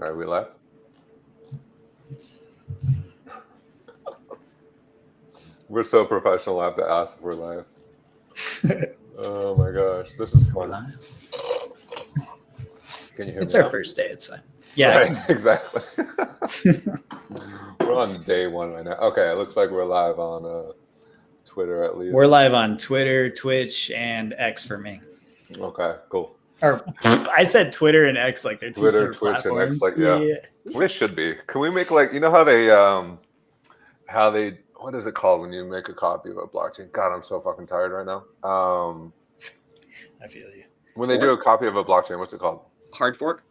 All right, we live? We're so professional, I have to ask if we're live. Oh my gosh, this is fun. Can you hear It's me our now? first day. It's fine. Yeah, Right, exactly. We're on day one right now. Okay, it looks like we're live on Twitter at least. we're live on Twitter, Twitch, and X for me. Okay, cool. Or I said Twitter and X like they're two Twitter, separate Twitch, and X, platforms. like yeah. We should be. Can we make like how they what is it called when you make a copy of a blockchain? God, I'm so fucking tired right now. I feel you. When they do a copy of a blockchain, what's it called? Hard fork.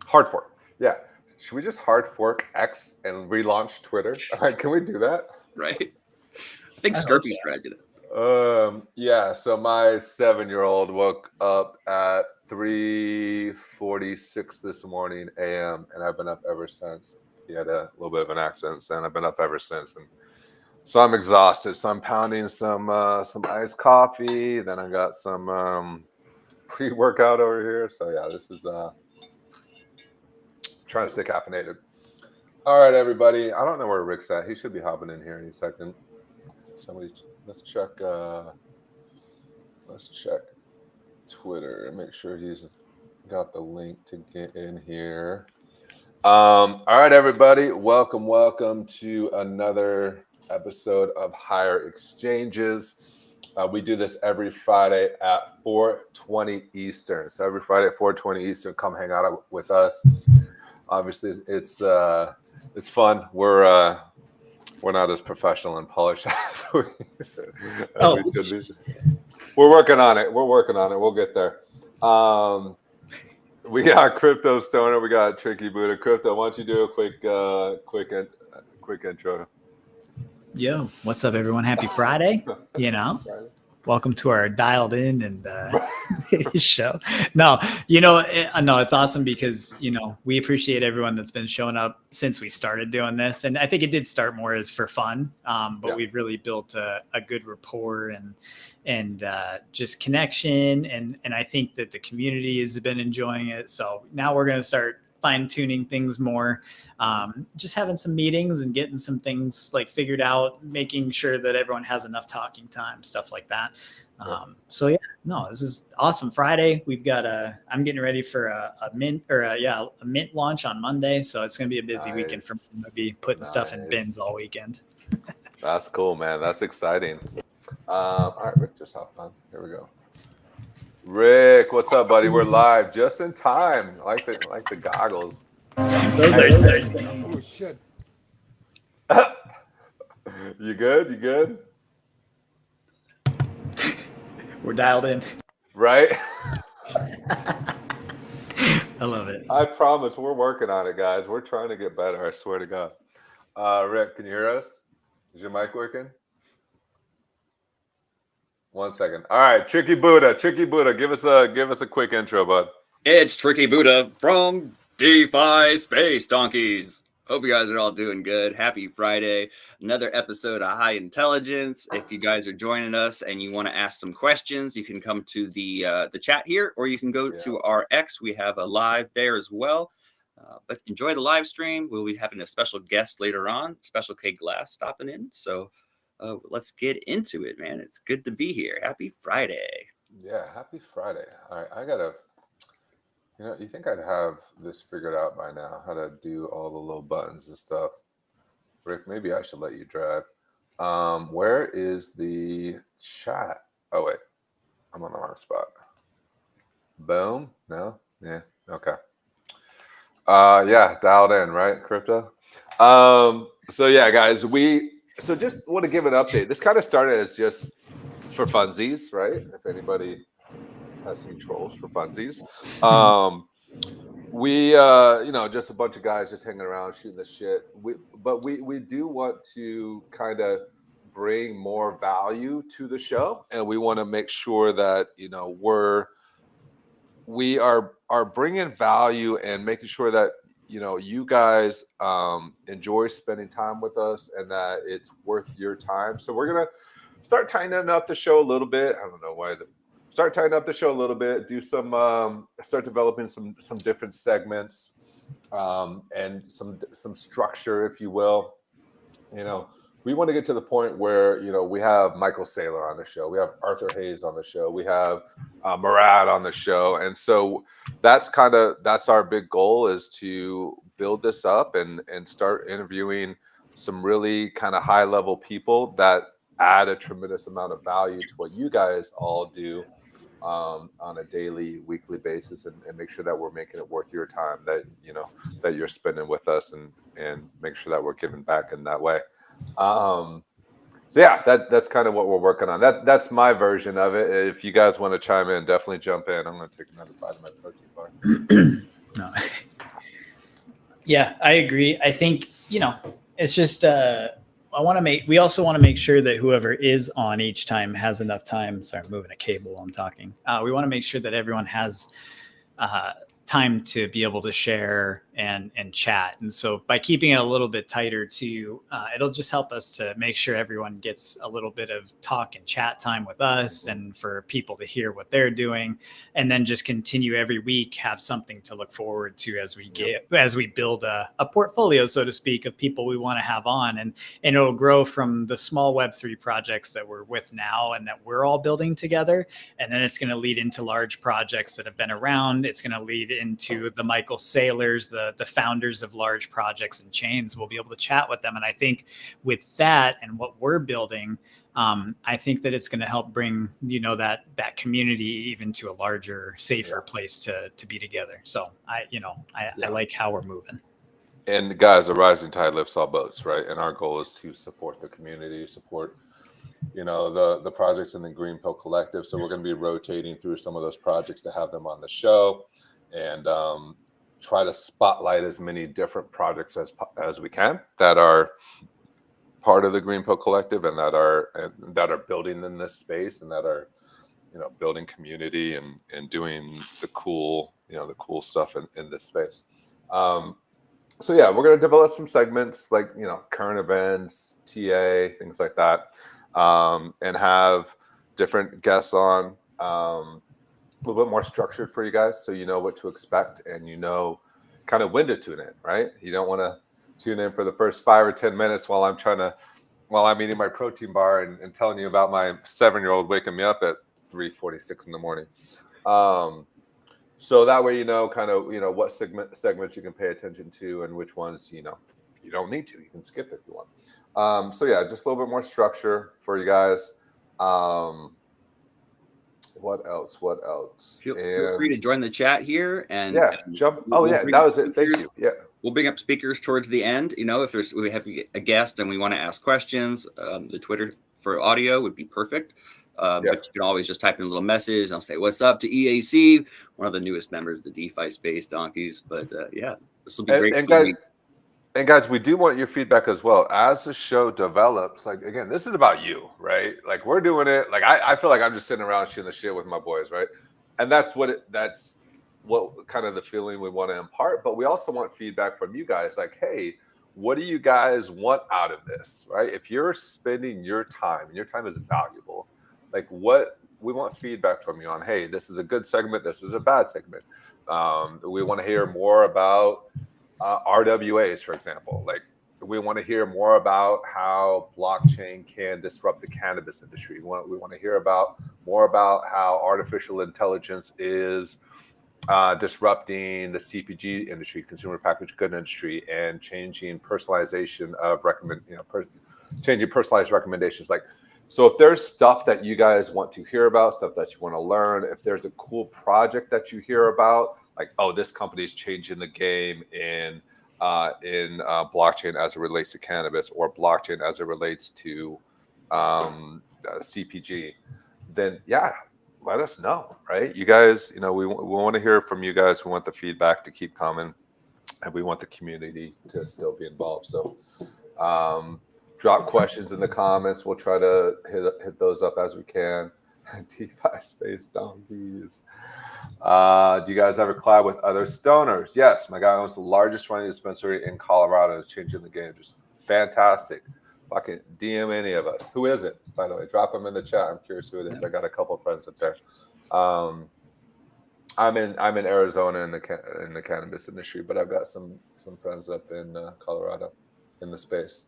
Hard fork. Yeah. Should we just hard fork X and relaunch Twitter? Can we do that? Right. I think Scorpion's tried to do that. Yeah. So my 7-year-old woke up at 3:46 this morning a.m. and I've been up ever since. He had a little bit of an accident, and I've been up ever since. And so I'm exhausted. So I'm pounding some iced coffee. Then I got some pre-workout over here. So yeah, this is trying to stay caffeinated. All right, everybody. I don't know where Rick's at. He should be hopping in here any second. Somebody, let's check Twitter and make sure he's got the link to get in here. All right, everybody. Welcome to another episode of Higher Exchanges. We do this every Friday at 4:20 Eastern. So every Friday at 4:20 Eastern, come hang out with us. Obviously, it's fun. We're not as professional and polished as we should be. We're working on it. We'll get there. We got Crypto Stoner. We got Tricky Buddha. Crypto, why don't you do a quick intro? Yo, what's up, everyone? Happy Friday. Welcome to our dialed in and show. No, it's awesome because, we appreciate everyone that's been showing up since we started doing this. And I think it did start more as for fun, but we've really built a good rapport and just connection. And I think that the community has been enjoying it. So now we're going to start fine tuning things more. Just having some meetings and getting some things like figured out, making sure that everyone has enough talking time, stuff like that. This is awesome. Friday, we've got I'm getting ready for a mint a mint launch on Monday. So it's going to be a busy weekend for me. I'm going to be putting stuff in bins all weekend. That's cool, man. That's exciting. All right, Rick just hopped on. Here we go. Rick, what's up, buddy? We're live just in time. I like the goggles. Those are sick. Oh shit! You good? We're dialed in. Right? I love it. I promise we're working on it, guys. We're trying to get better. I swear to God. Rick, can you hear us? Is your mic working? 1 second. All right, Tricky Buddha, give us a quick intro, bud. It's Tricky Buddha from DeFi Space Donkeys. Hope you guys are all doing good. Happy Friday. Another episode of High Intelligence. If you guys are joining us and you want to ask some questions, you can come to the chat here, or you can go to our X. We have a live there as well. But enjoy the live stream. We'll be having a special guest later on, Special K Glass stopping in. So let's get into it, man. It's good to be here. Happy Friday. Yeah, happy Friday. All right, I gotta. You think I'd have this figured out by now, how to do all the little buttons and stuff. Rick, maybe I should let you drive. Where is the chat? Oh, wait. I'm on the wrong spot. Boom. No? Yeah. Okay. Dialed in, right, Crypto? So yeah, guys, so just want to give an update. This kind of started as just for funsies, right? If anybody has some trolls for funsies. We just a bunch of guys just hanging around shooting the shit. But we do want to kind of bring more value to the show, and we want to make sure that we are bringing value and making sure that you guys enjoy spending time with us and that it's worth your time. So we're gonna start tightening up the show a little bit. I don't know why start tightening up the show a little bit. Do some start developing some different segments. and some structure, if you will. We want to get to the point where we have Michael Saylor on the show, we have Arthur Hayes on the show, we have Murad on the show, and so that's our big goal, is to build this up and start interviewing some really kind of high level people that add a tremendous amount of value to what you guys all do on a daily, weekly basis, and make sure that we're making it worth your time, that you're spending with us, and make sure that we're giving back in that way. So yeah, that's kind of what we're working on. That's my version of it. If you guys want to chime in, definitely jump in. I'm going to take another bite of my protein bar. No. Yeah, I agree. I think, it's just, we also want to make sure that whoever is on each time has enough time. Sorry, I'm moving a cable while I'm talking. We want to make sure that everyone has time to be able to share and chat. And so by keeping it a little bit tighter too, it'll just help us to make sure everyone gets a little bit of talk and chat time with us, and for people to hear what they're doing, and then just continue every week, have something to look forward to as we build a portfolio, so to speak, of people we want to have on, and it'll grow from the small Web3 projects that we're with now and that we're all building together. And then it's going to lead into large projects that have been around. It's going to lead into the Michael Saylors, the founders of large projects and chains. We'll be able to chat with them. And I think with that and what we're building, I think that it's going to help bring, that community even to a larger, safer place to be together. So I like how we're moving. And guys, a rising tide lifts all boats, right? And our goal is to support the community, support the projects in the Green Pill Collective. So we're going to be rotating through some of those projects to have them on the show, and try to spotlight as many different projects as we can that are part of the Green Pill Collective, and that are building in this space, and that are building community and doing the cool stuff in this space. So yeah, we're going to develop some segments like current events, TA, things like that, and have different guests on, a little bit more structured for you guys, so you know what to expect, and kind of when to tune in, right? You don't want to tune in for the first 5 or 10 minutes while I'm eating my protein bar and telling you about my 7-year-old waking me up at 3:46 in the morning. So that way what segments you can pay attention to, and which ones you don't need to. You can skip if you want. So yeah, just a little bit more structure for you guys. What else? Feel free to join the chat here and jump. That was it. Thank you. Yeah, we'll bring up speakers towards the end. If we have a guest and we want to ask questions, the Twitter for audio would be perfect. But you can always just type in a little message, and I'll say what's up to EAC, one of the newest members of the DeFi Space Donkeys. But this will be great. And guys, we do want your feedback as well. As the show develops, like, again, this is about you, right? Like, we're doing it. Like, I feel like I'm just sitting around shooting the shit with my boys, right? And that's what kind of the feeling we want to impart. But we also want feedback from you guys. Like, hey, what do you guys want out of this, right? If you're spending your time, and your time is valuable, like, we want feedback from you on, hey, this is a good segment, this is a bad segment. We want to hear more about RWAs, for example. Like, we want to hear more about how blockchain can disrupt the cannabis industry. We want to hear more about how artificial intelligence is disrupting the CPG industry, consumer packaged good industry, and changing personalization of changing personalized recommendations. Like, so if there's stuff that you guys want to hear about, stuff that you want to learn, if there's a cool project that you hear about, like, oh, this company is changing the game in blockchain as it relates to cannabis, or blockchain as it relates to CPG, then let us know, right? You guys, we want to hear from you guys. We want the feedback to keep coming, and we want the community to still be involved. So drop questions in the comments. We'll try to hit those up as we can. DeFi Space Donkeys. Do you guys ever collab with other stoners? Yes, my guy owns the largest running dispensary in Colorado. Is changing the game. Just fantastic. Fucking DM any of us. Who is it, by the way? Drop them in the chat. I'm curious who it is. I got a couple of friends up there. I'm in Arizona in the cannabis industry, but I've got some friends up in Colorado in the space.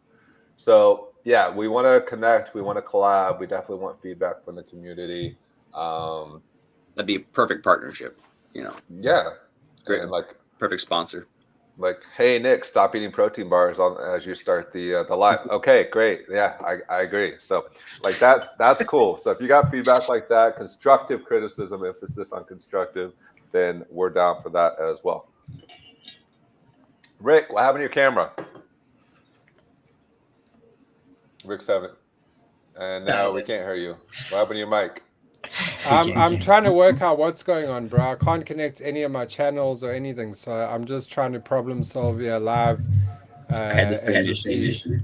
So yeah, we want to connect. We want to collab. We definitely want feedback from the community. That'd be a perfect partnership. Yeah, Great. and like perfect sponsor. Like, hey Nick, stop eating protein bars as you start the live. Okay, great. Yeah, I agree. So like that's cool. So if you got feedback like that, constructive criticism, emphasis on constructive, then we're down for that as well. Rick, what happened to your camera? Rick's having, and now we can't hear you. What happened to your mic? I'm trying to work out what's going on, bro. I can't connect any of my channels or anything, so I'm just trying to problem solve via live. I had the same issue.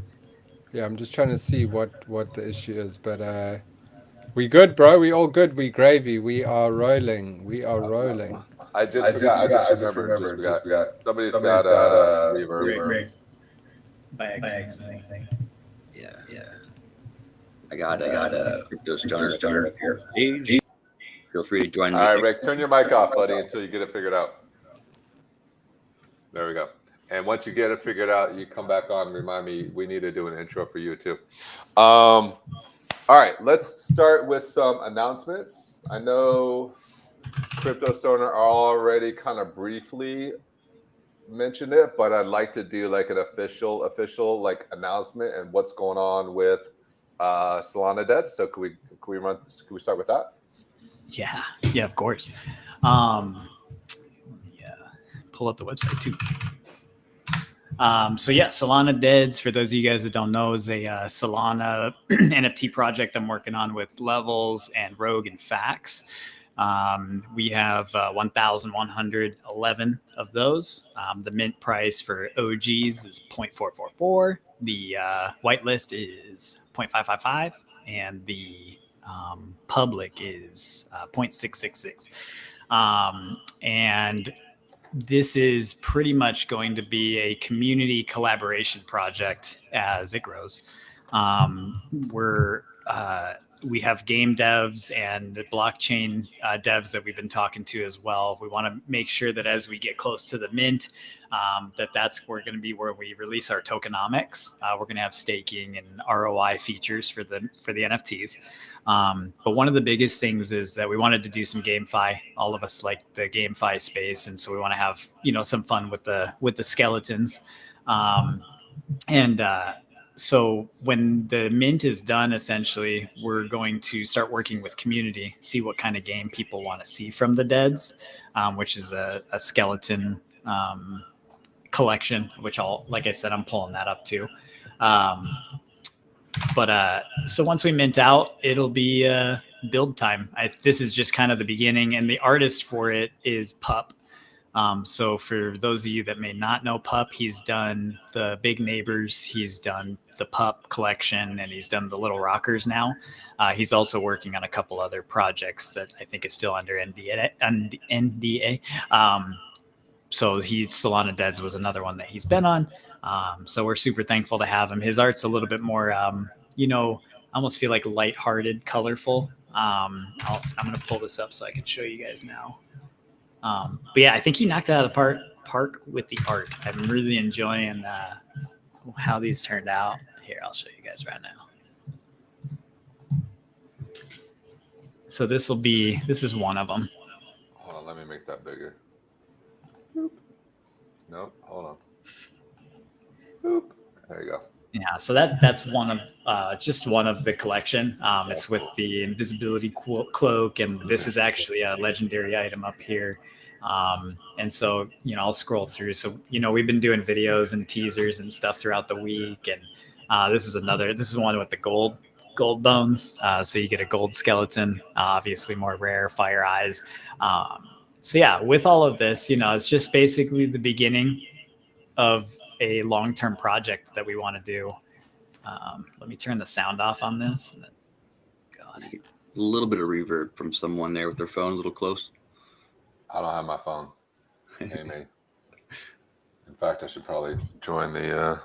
Yeah, I'm just trying to see what the issue is, but we good, bro. We all good. We gravy. We are rolling. We are rolling. I just remembered. Somebody's got a reverb. By accident. Yeah. I got a Crypto Stoner up here. Page. Feel free to join me. All right, Rick, turn your mic off, buddy, until you get it figured out. There we go. And once you get it figured out, you come back on and remind me we need to do an intro for you too. All right, let's start with some announcements. I know Crypto Stoner already kind of briefly mentioned it, but I'd like to do like an official like announcement and what's going on with Solana Debt. So can we start with that? Yeah, of course. Pull up the website too. Solana Deads, for those of you guys that don't know, is a Solana NFT project I'm working on with Levels and Rogue and Fax. We have 1,111 of those. The mint price for OGs is 0.444. The whitelist is 0.555, and the public is 0.666. And this is pretty much going to be a community collaboration project as it grows. We have game devs and blockchain devs that we've been talking to as well. We want to make sure that as we get close to the mint, that's going to be where we release our tokenomics. We're going to have staking and ROI features for the NFTs. But one of the biggest things is that we wanted to do some GameFi. All of us like the GameFi space, and so we want to have some fun with the skeletons. So when the mint is done, essentially, we're going to start working with community, see what kind of game people want to see from the Deads, which is a skeleton collection, which like I said, I'm pulling that up too. So once we mint out, it'll be build time. This is just kind of the beginning, and the artist for it is Pup. So for those of you that may not know Pup, he's done the Big Neighbors, he's done the Pup collection, and he's done the Little Rockers now. He's also working on a couple other projects that I think is still under NDA. So Solana Deads was another one that he's been on. So we're super thankful to have him. His art's a little bit more, I almost feel like lighthearted, colorful. I'm going to pull this up so I can show you guys now. But yeah, I think he knocked it out of the park with the art. I'm really enjoying how these turned out. Here, I'll show you guys right now. So this is one of them. Hold on, let me make that bigger. Boop. Nope, hold on. Boop. There you go. Yeah, so that's one of just one of the collection. It's with the invisibility cloak, and this is actually a legendary item up here. And so, I'll scroll through. So, we've been doing videos and teasers and stuff throughout the week. And this is one with the gold bones. So you get a gold skeleton, obviously more rare, fire eyes. So yeah, with all of this, it's just basically the beginning of a long-term project that we want to do. Let me turn the sound off on this. God. A little bit of reverb from someone there with their phone a little close. I don't have my phone. Hey, mate. In fact, I should probably join the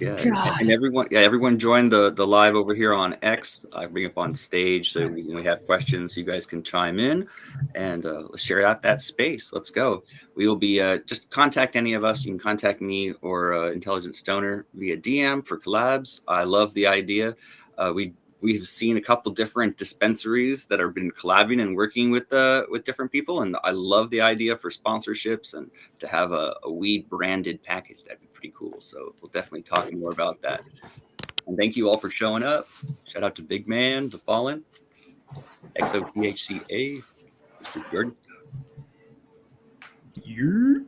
Yeah, God. and everyone join the live over here on X. I bring up on stage so when we have questions, you guys can chime in and let's share out that space. Let's go. We will be just contact any of us. You can contact me or Intelligent Stoner via DM for collabs. I love the idea. We have seen a couple different dispensaries that have been collabing and working with different people, and I love the idea for sponsorships and to have a weed branded package. That'd be pretty cool. So we'll definitely talk more about that. And thank you all for showing up. Shout out to Big Man, The Fallen, XOTHCA, Mr. Jordan.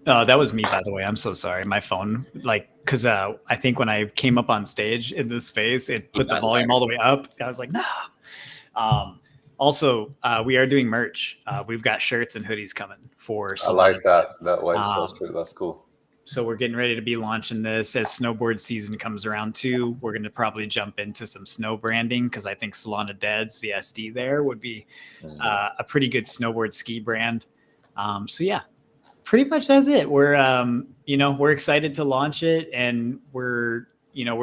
Oh, that was me, by the way. I'm so sorry. My phone, because I think when I came up on stage in this space, it put the volume all the way up. I was like, no. Also, we are doing merch. We've got shirts and hoodies coming for. I like that white sweatshirt. That's cool. So we're getting ready to be launching this as snowboard season comes around too. We're going to probably jump into some snow branding because I think Salon of Dead's, the SD there, would be a pretty good snowboard ski brand. So yeah, pretty much that's it. We're excited to launch it, and we're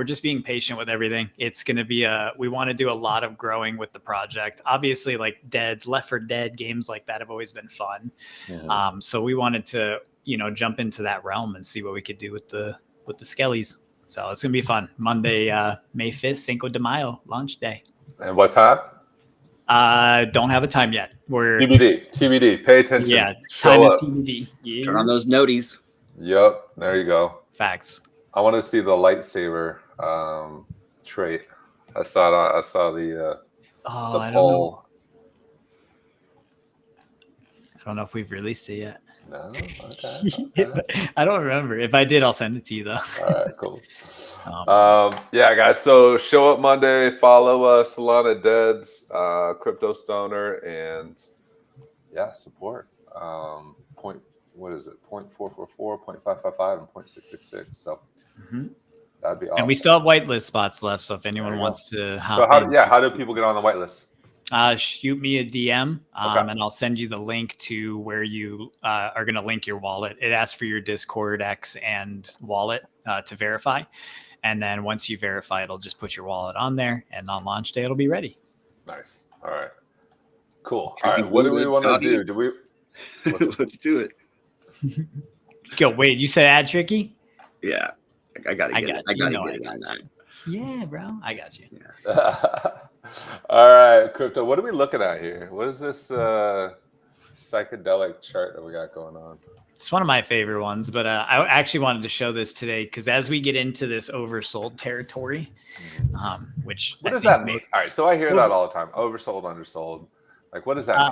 just being patient with everything. It's going to be we want to do a lot of growing with the project. Obviously, like Left 4 Dead games like that have always been fun. So we wanted to jump into that realm and see what we could do with the skellies. So it's gonna be fun. Monday, May 5th, Cinco de Mayo, launch day. And what time? Don't have a time yet. We're TBD. Pay attention. Yeah, time is TBD. Yeah. Turn on those noties. Yep, there you go. Facts. I want to see the lightsaber trait. I saw the I poll. I don't know if we've released it yet. No, okay. I don't remember. If I did, I'll send it to you though. All right, cool. Yeah, guys. So show up Monday. Follow Salon of Dead's, Crypto Stoner, and support. What is it? 0.444, 0.555, and 0.666. So that'd be awesome. And we still have whitelist spots left. So if anyone wants to hop in. How do people get on the whitelist? Shoot me a DM and I'll send you the link to where you are going to link your wallet. It asks for your Discord X and wallet to verify. And then once you verify, it'll just put your wallet on there, and on launch day, it'll be ready. Nice. All right. Cool. All right. What do we want to do? Let's do it. Go. Wait, you said add Tricky? Yeah. I gotta get it on that. Yeah, bro. I got you. Yeah. All right, Crypto. What are we looking at here? What is this psychedelic chart that we got going on? It's one of my favorite ones, but I actually wanted to show this today because as we get into this oversold territory, which what does that mean? All right, so I hear that all the time: oversold, undersold. Like, what does that mean?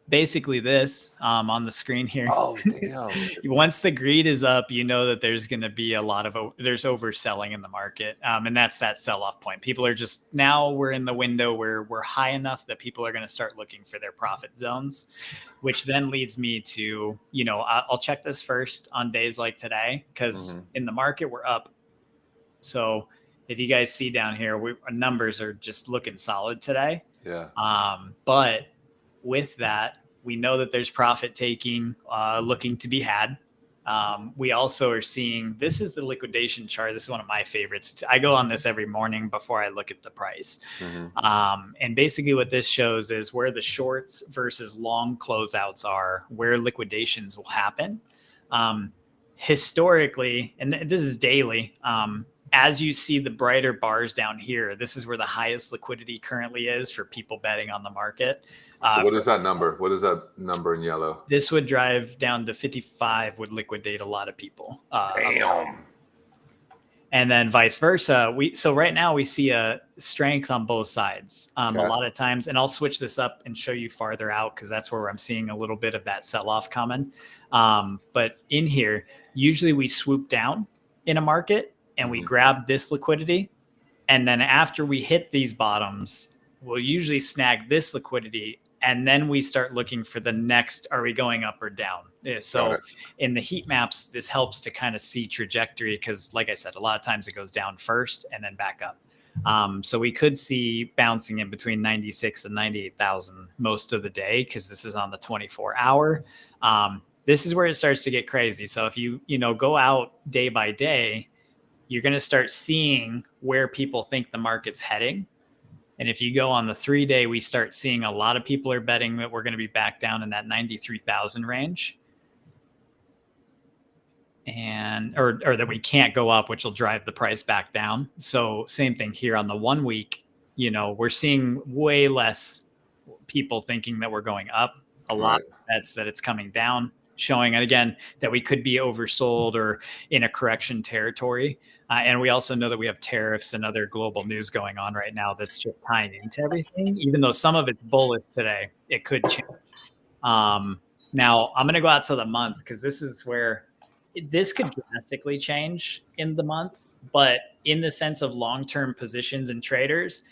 Basically this on the screen here. Oh, damn. Once the greed is up, you know that there's going to be a lot of there's overselling in the market. And that's that sell-off point. People are just, now we're in the window where we're high enough that people are going to start looking for their profit zones, which then leads me to, I'll check this first on days like today, because in the market we're up. So if you guys see down here, our numbers are just looking solid today. Yeah. But with that, we know that there's profit taking looking to be had. We also are seeing, this is the liquidation chart. This is one of my favorites. I go on this every morning before I look at the price. And basically what this shows is where the shorts versus long closeouts are, where liquidations will happen. Historically, and this is daily, as you see the brighter bars down here, this is where the highest liquidity currently is for people betting on the market. So what is that number? What is that number in yellow? This would drive down to 55, would liquidate a lot of people. Damn. And then vice versa. So right now we see a strength on both sides. A lot of times, and I'll switch this up and show you farther out because that's where I'm seeing a little bit of that sell-off coming. But in here, usually we swoop down in a market and we grab this liquidity. And then after we hit these bottoms, we'll usually snag this liquidity. And then we start looking for the next, are we going up or down? So in the heat maps, this helps to kind of see trajectory because, like I said, a lot of times it goes down first and then back up. So we could see bouncing in between 96 and 98,000 most of the day because this is on the 24-hour. This is where it starts to get crazy. So if you go out day by day, you're going to start seeing where people think the market's heading. And if you go on the 3-day, we start seeing a lot of people are betting that we're going to be back down in that 93,000 range. And or that we can't go up, which will drive the price back down. So same thing here on the 1 week, we're seeing way less people thinking that we're going up. A lot of bets that it's coming down, showing again that we could be oversold or in a correction territory. And we also know that we have tariffs and other global news going on right now that's just tying into everything. Even though some of it's bullish today, it could change. Now I'm going to go out to the month because this is where this could drastically change in the month. But in the sense of long-term positions and traders,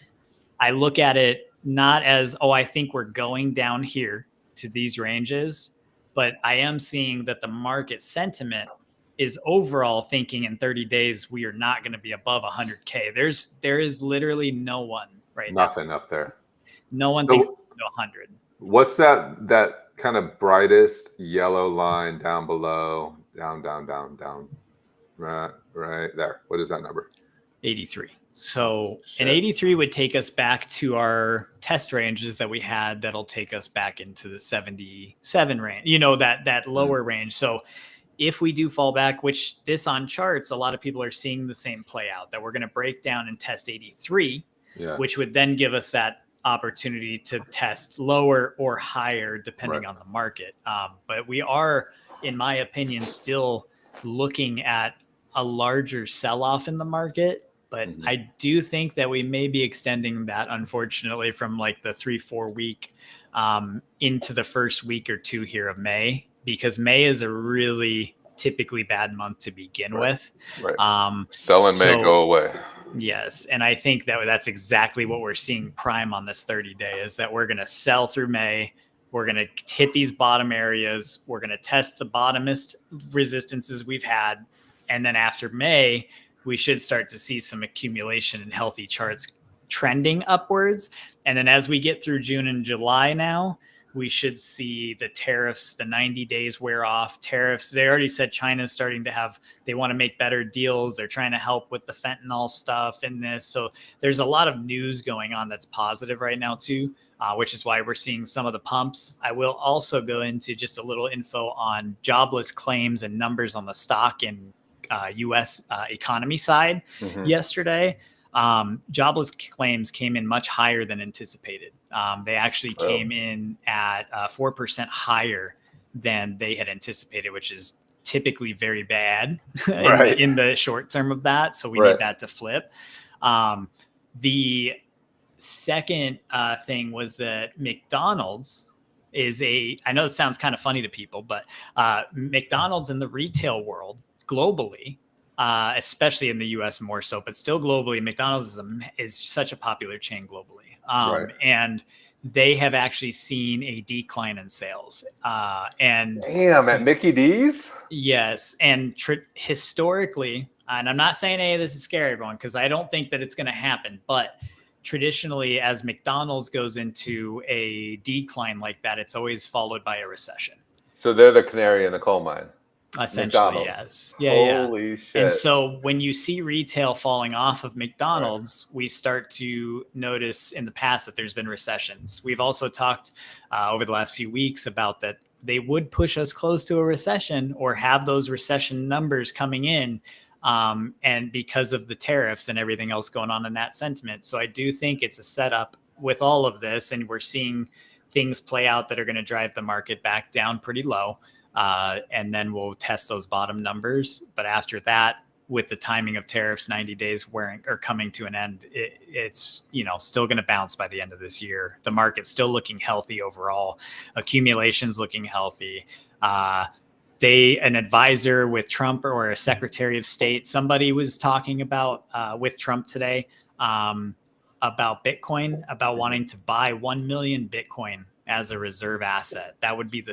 I look at it not as, I think we're going down here to these ranges, but I am seeing that the market sentiment is overall thinking in 30 days we are not going to be above 100K. There is literally no one right now. Nothing up there. No one thinks 100. What's that kind of brightest yellow line down below? Down. Right there. What is that number? 83. So an 83 would take us back to our test ranges that we had. That'll take us back into the 77 range, that lower range. So if we do fall back, which this on charts, a lot of people are seeing the same play out, that we're going to break down and test 83, which would then give us that opportunity to test lower or higher depending on the market. But we are, in my opinion, still looking at a larger sell-off in the market. But I do think that we may be extending that, unfortunately, from like the 3-4 week into the first week or two here of May, because May is a really typically bad month to begin with. Selling may go away. Yes. And I think that's exactly what we're seeing prime on this 30-day is that we're going to sell through May. We're going to hit these bottom areas. We're going to test the bottomest resistances we've had. And then after May, we should start to see some accumulation in healthy charts trending upwards. And then as we get through June and July now, we should see the tariffs, the 90 days wear off. Tariffs, they already said China's starting to they want to make better deals. They're trying to help with the fentanyl stuff in this. So there's a lot of news going on that's positive right now too, which is why we're seeing some of the pumps. I will also go into just a little info on jobless claims and numbers on the stock and U.S. economy side yesterday. Jobless claims came in much higher than anticipated. They actually came in at 4% higher than they had anticipated, which is typically very bad in the short term of that. So we need that to flip. The second thing was that McDonald's I know it sounds kind of funny to people, but McDonald's in the retail world globally, especially in the US more so, but still globally, McDonald's is such a popular chain globally. And they have actually seen a decline in sales. And damn, at Mickey D's? Yes. And historically, and I'm not saying, hey, this is scary, everyone, because I don't think that it's going to happen, but traditionally, as McDonald's goes into a decline like that, it's always followed by a recession. So they're the canary in the coal mine. Essentially, yes. Holy shit. And so when you see retail falling off of McDonald's, we start to notice in the past that there's been recessions. We've also talked over the last few weeks about that they would push us close to a recession or have those recession numbers coming in. And because of the tariffs and everything else going on in that sentiment. So I do think it's a setup with all of this, and we're seeing things play out that are going to drive the market back down pretty low. And then we'll test those bottom numbers. But after that, with the timing of tariffs, 90 days coming to an end, it's still going to bounce by the end of this year. The market's still looking healthy overall. Accumulation's looking healthy. An advisor with Trump or a secretary of state, somebody was talking about with Trump today about Bitcoin, about wanting to buy 1 million Bitcoin as a reserve asset. That would be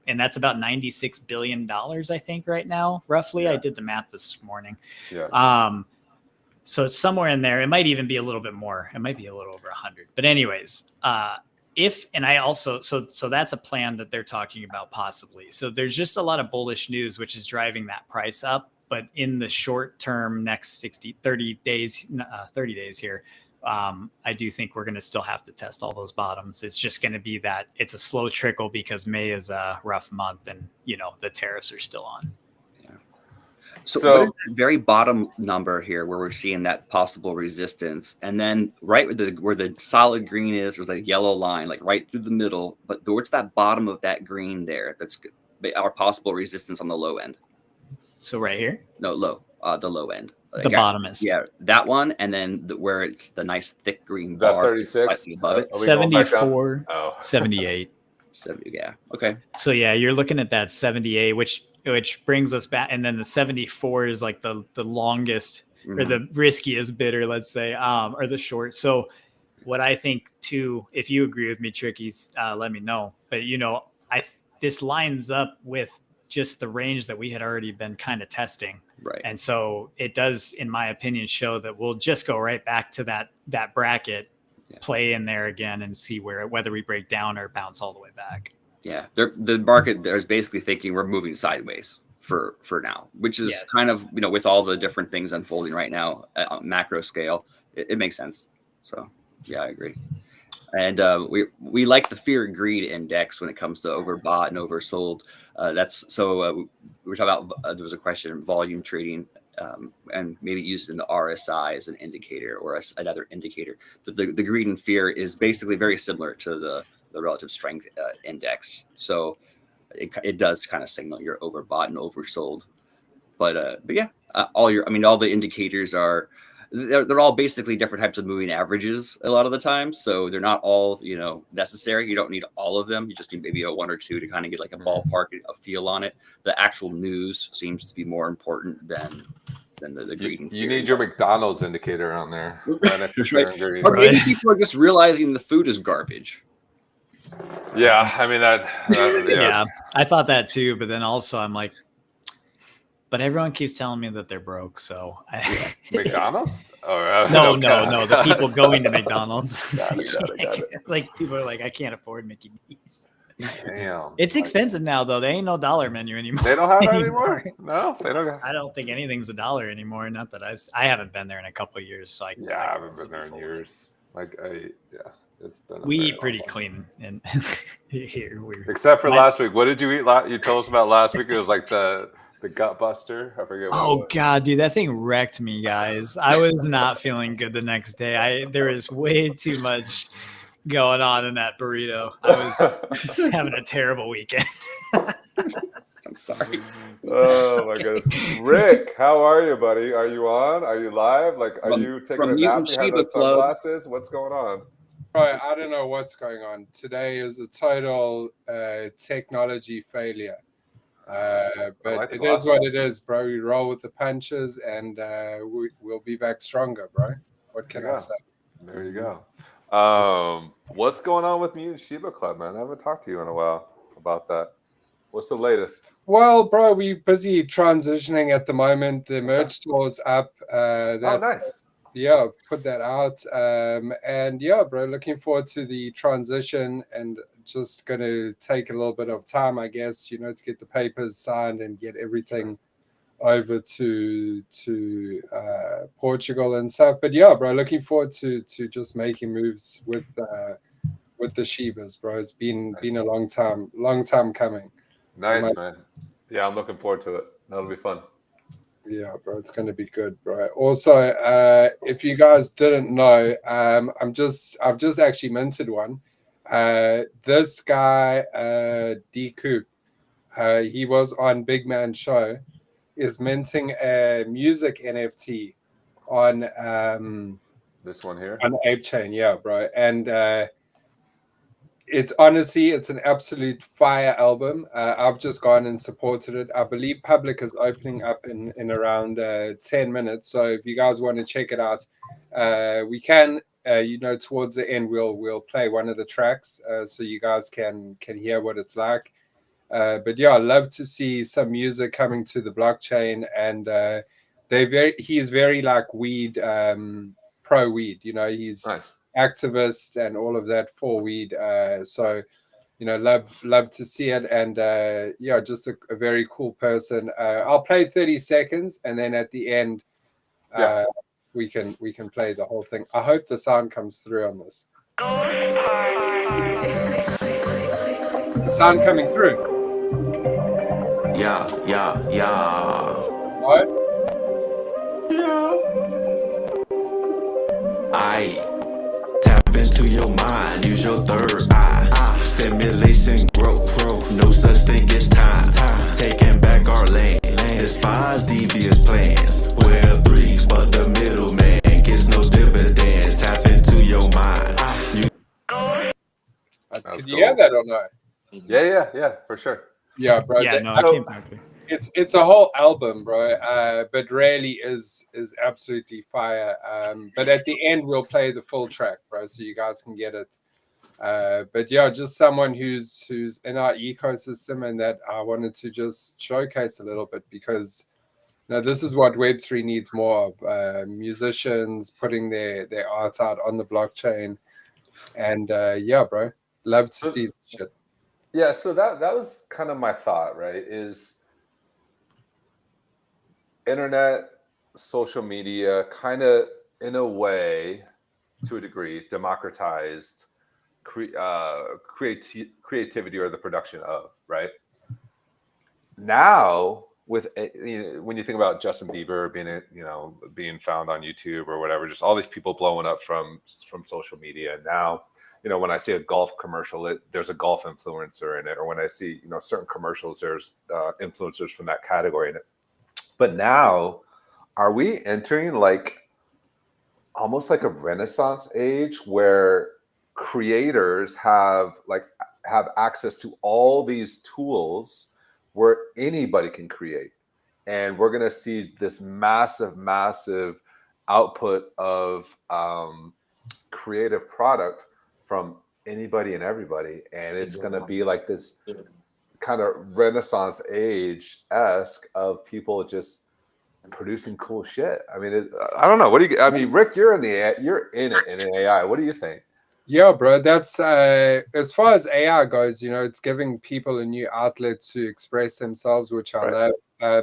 and that's about $96 billion, I think, right now, roughly. I did the math this morning. So it's somewhere in there. It might even be a little bit more. It might be a little over 100. But anyways, so that's a plan that they're talking about possibly. So there's just a lot of bullish news, which is driving that price up. but in the short term, next 30 days here, I do think we're going to still have to test all those bottoms. It's just going to be that it's a slow trickle because May is a rough month and, the tariffs are still on. So what is the very bottom number here where we're seeing that possible resistance? And then right where the solid green is, there's a yellow line, like right through the middle. But what's that bottom of that green there? That's our possible resistance on the low end. So right here? No, the low end. The bottomest. Yeah, that one. And then where it's the nice thick green bar. That 36? Above it. 74, 78. 70, yeah. Okay. So yeah, you're looking at that 78, which brings us back, and then the 74 is like the longest or the riskiest bidder, let's say, or the short. So what I think too, if you agree with me, Trickies, let me know. But this lines up with just the range that we had already been kind of testing, right? And so it does, in my opinion, show that we'll just go right back to that bracket, play in there again, and see whether we break down or bounce all the way back. Yeah, the market there's basically thinking we're moving sideways for now, which is kind of, with all the different things unfolding right now on macro scale, it makes sense. So yeah, I agree. And we like the fear and greed index when it comes to overbought and oversold. We were talking about there was a question volume trading and maybe used in the RSI as an indicator or another indicator. But the greed and fear is basically very similar to the relative strength index. So it does kind of signal you're overbought and oversold. But yeah, all the indicators they're all basically different types of moving averages a lot of the time. So they're not all, necessary. You don't need all of them. You just need maybe a one or two to kind of get like a ballpark, a feel on it. The actual news seems to be more important than the greed and fear. You need your McDonald's indicator on there. Right. Or maybe people are just realizing the food is garbage. Yeah, I mean yeah, I thought that too, but then also I'm like, but everyone keeps telling me that they're broke, so McDonald's? No, the people going to McDonald's. Got it. Like people are like, I can't afford Mickey D's. Damn, it's expensive now though. They ain't no dollar menu anymore. They don't have that anymore. No, they don't. I don't think anything's a dollar anymore. Not that I haven't been there in a couple of years, so I haven't been there in years. It's been. We eat pretty clean and here except for last week. What did you eat? You told us about last week. It was like the gut buster. I forget. Oh God, dude, that thing wrecked me, guys. I was not feeling good the next day. There was way too much going on in that burrito. I was having a terrible weekend. I'm sorry. Oh my goodness, Rick, how are you, buddy? Are you on? Are you live? Like, are you taking a nap? You have those sunglasses? What's going on? Right, I don't know what's going on. Today is a total technology failure. But it is what it is, bro. We roll with the punches, and we'll be back stronger, bro. What can I say? There you go. What's going on with Mutant Shiba Club, man? I haven't talked to you in a while about that. What's the latest? Well, bro, we're busy transitioning at the moment. The merch store's up. Nice. Yeah, put that out. And yeah, bro, looking forward to the transition and just going to take a little bit of time, I guess, to get the papers signed and get everything over to Portugal and stuff. But yeah, bro, looking forward to just making moves with the Shibas, bro. It's been a long time coming. Nice, man. Yeah, I'm looking forward to it. That'll be fun. Yeah, bro, it's going to be good, bro. Also, if you guys didn't know, I've just actually minted one. This guy, D Coop, he was on Big Man's show, is minting a music NFT on this one here on Ape Chain, yeah, bro. And it's honestly, it's an absolute fire album. I've just gone and supported it. I believe public is opening up in around 10 minutes. So if you guys want to check it out, we can, towards the end, we'll play one of the tracks so you guys can hear what it's like. But yeah, I love to see some music coming to the blockchain, and he's very like weed, pro weed. He's nice. Activist and all of that for weed. So love to see it. And just a very cool person. I'll play 30 seconds, and then at the end, we can play the whole thing. I hope the sound comes through on this. Is the sound coming through? Yeah. What? I tap into your mind, use your third eye. Stimulation, growth, no such thing as time. Taking back our land, despise devious plans. Web 3, but the middleman gets no dividends. Tap into your mind. Could you hear that or no? Yeah, for sure. Yeah, bro. Yeah, no, I came back to. It's a whole album, bro. But really is absolutely fire. But at the end we'll play the full track, bro, so you guys can get it. But yeah, just someone who's in our ecosystem and that I wanted to just showcase a little bit, because this is what Web3 needs more of. Musicians putting their art out on the blockchain. And bro, love to see this shit. Yeah, so that was kind of my thought, right? Is internet, social media kind of, in a way, to a degree, democratized creativity or the production of, right? Now, with when you think about Justin Bieber being found on YouTube or whatever, just all these people blowing up from social media. Now, when I see a golf commercial, there's a golf influencer in it, or when I see certain commercials, there's influencers from that category in it. But now, are we entering almost like a Renaissance age where creators have access to all these tools where anybody can create, and we're going to see this massive output of creative product from anybody and everybody, and it's going to be like this kind of Renaissance age-esque of people just producing cool shit. I mean, I don't know. What do you? I mean, Rick, you're in it in AI. What do you think? Yeah, bro. That's as far as AI goes. It's giving people a new outlet to express themselves, which I love.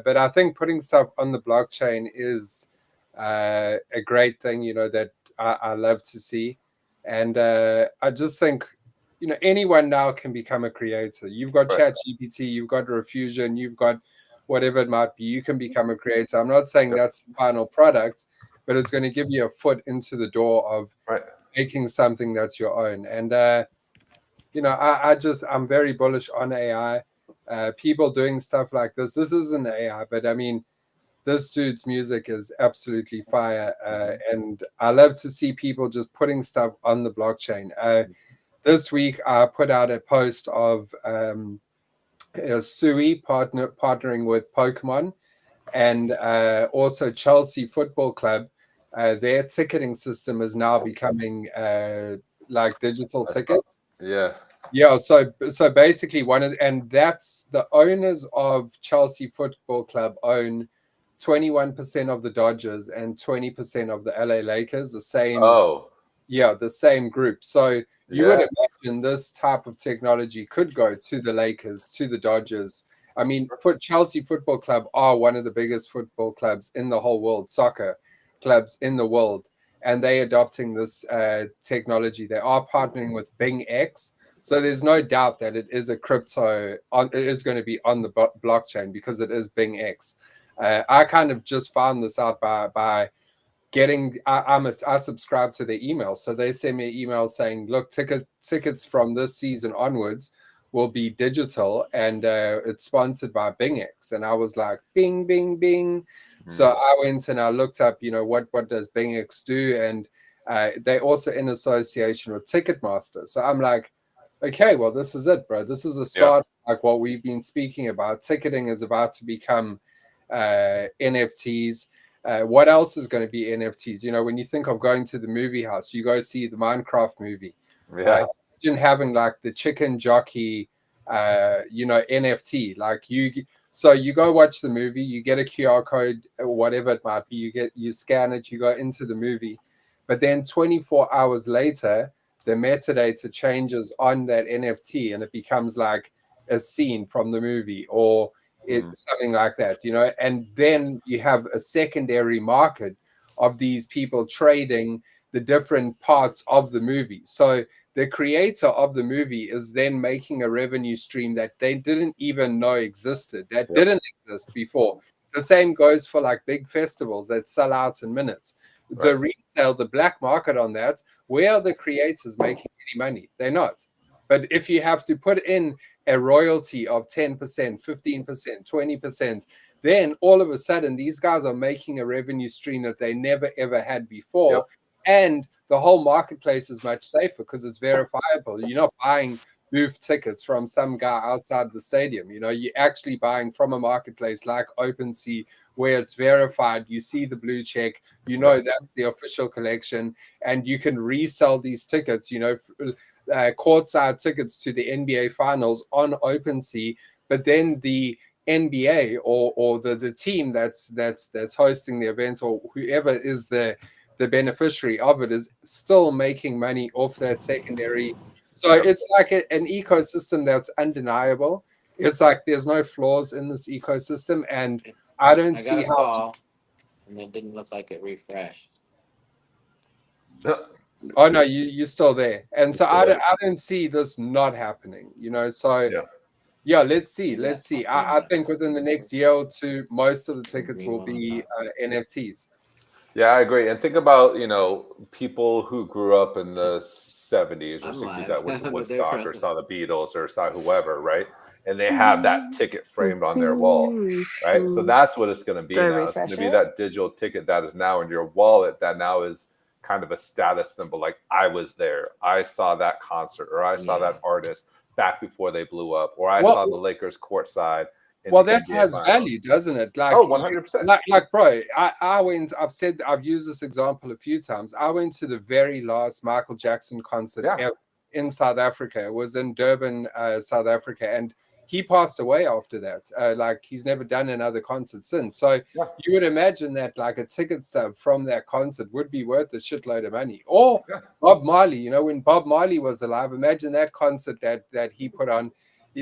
But I think putting stuff on the blockchain is a great thing. That I love to see, and I just think anyone now can become a creator. You've got ChatGPT, you've got Refusion, you've got whatever it might be. You can become a creator. I'm not saying that's the final product, but it's going to give you a foot into the door of making something that's your own. And I'm very bullish on AI. People doing stuff like this. This isn't AI, but I mean, this dude's music is absolutely fire. And I love to see people just putting stuff on the blockchain. This week, I put out a post of Sui partnering with Pokemon, and also Chelsea Football Club. Their ticketing system is now becoming like digital tickets. Yeah. So basically, and that's the owners of Chelsea Football Club own 21% of the Dodgers and 20% of the LA Lakers. The same. The same group. So you would imagine this type of technology could go to the Lakers, to the Dodgers. I mean, Chelsea Football Club are one of the biggest football clubs in the whole world, soccer clubs in the world, and they're adopting this technology. They are partnering with Bing X, so there's no doubt that it is a crypto. It is going to be on the blockchain because it is Bing X. I kind of just found this out by getting. I subscribe to their email, so they send me an email saying, "Look, tickets from this season onwards will be digital, and it's sponsored by BingX." And I was like, "Bing, bing, bing." So I went and I looked up, what does BingX do, and they also in association with Ticketmaster. So I'm like, okay, well, this is it, bro. This is a start, like what we've been speaking about. Ticketing is about to become NFTs. What else is going to be NFTs? When you think of going to the movie house, you go see the Minecraft movie. Imagine having like the chicken jockey, NFT. Like you go watch the movie, you get a QR code or whatever it might be. You scan it, you go into the movie, but then 24 hours later, the metadata changes on that NFT and it becomes like a scene from the movie or something like that, you know, and then you have a secondary market of these people trading the different parts of the movie. So the creator of the movie is then making a revenue stream that they didn't even know existed, that didn't exist before. The same goes for like big festivals that sell out in minutes. The resale, the black market on that, where are the creators making any money? They're not. But if you have to put in a royalty of 10%, 15%, 20%, then all of a sudden these guys are making a revenue stream that they never ever had before. And the whole marketplace is much safer because it's verifiable. You're not buying booth tickets from some guy outside the stadium. You know, you're actually buying from a marketplace like OpenSea where it's verified. You see the blue check, you know that's the official collection, and you can resell these tickets, you know, courtside tickets to the NBA finals on OpenSea. But then the NBA or the team that's hosting the event or whoever is the beneficiary of it is still making money off that secondary. So it's like an ecosystem that's undeniable. It's like there's no flaws in this ecosystem, and I don't see how. Call, and it didn't look like it refreshed. Oh no, you're still there, and so I don't see this not happening. You know, so yeah, let's see. I think within the next year or two, most of the tickets will be NFTs. Yeah, I agree. And think about, you know, people who grew up in the 70s or 60s that went to Woodstock or saw the Beatles or saw whoever, right? And they have that ticket framed on their wall, right? So that's what it's going to be now. It's going to be that digital ticket that is now in your wallet that now is kind of a status symbol. Like, I was there. I saw that concert, or I saw that artist back before they blew up, or I saw the Lakers courtside. Well, that has value, doesn't it? Like, 100%. Like, bro, I've used this example a few times. I went to the very last Michael Jackson concert ever in South Africa. It was in Durban, South Africa, and he passed away after that. Like, he's never done another concert since. So you would imagine that like a ticket stub from that concert would be worth a shitload of money. Or Bob Marley, you know, when Bob Marley was alive, imagine that concert that he put on.